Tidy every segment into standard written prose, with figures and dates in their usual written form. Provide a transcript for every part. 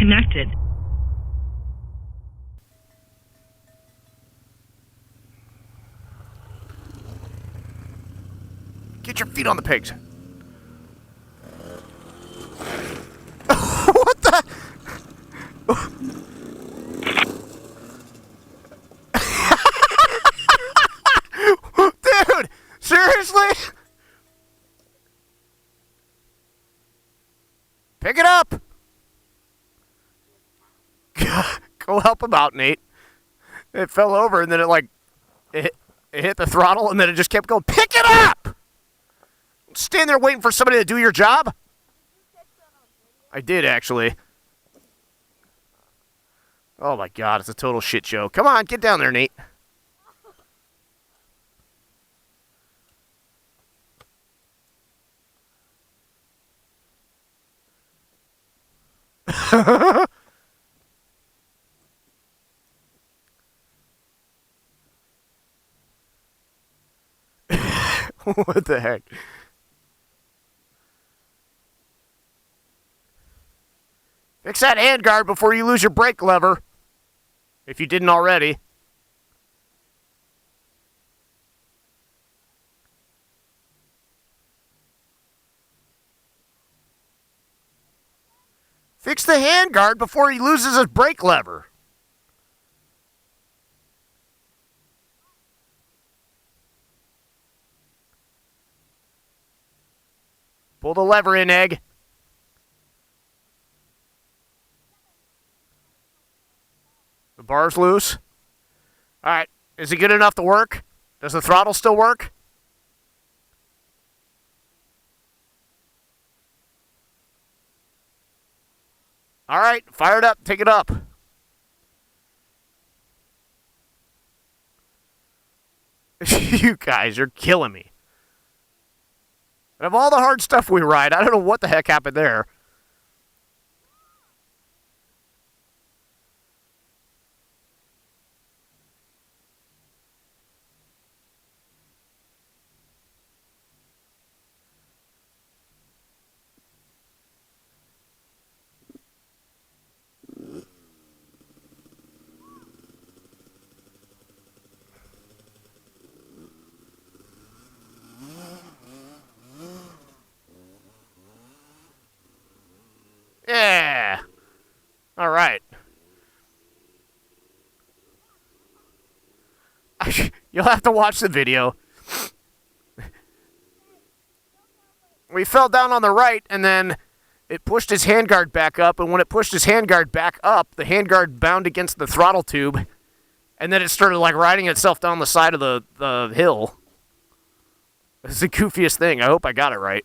connected. Get your feet on the pigs. What the? Dude, seriously? Pick it up. Go help him out, Nate. It fell over and then it hit the throttle and then it just kept going. Pick it up! Stand there waiting for somebody to do your job? I did, actually. Oh my god, it's a total shit show. Come on, get down there, Nate. What the heck? Fix that handguard before you lose your brake lever. If you didn't already. Fix the handguard before he loses his brake lever. Pull the lever in, Egg. The bar's loose. All right. Is it good enough to work? Does the throttle still work? All right. Fire it up. Take it up. You guys are killing me. Of all the hard stuff we ride, I don't know what the heck happened there. Yeah. All right. You'll have to watch the video. We fell down on the right, and then it pushed his handguard back up, and when it pushed his handguard back up, the handguard bound against the throttle tube, and then it started like riding itself down the side of the hill. It's the goofiest thing. I hope I got it right.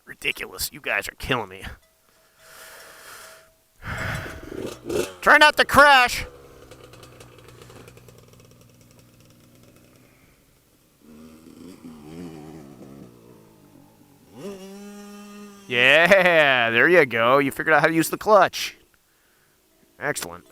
Ridiculous. You guys are killing me. Try not to crash. Yeah, there you go. You figured out how to use the clutch. Excellent.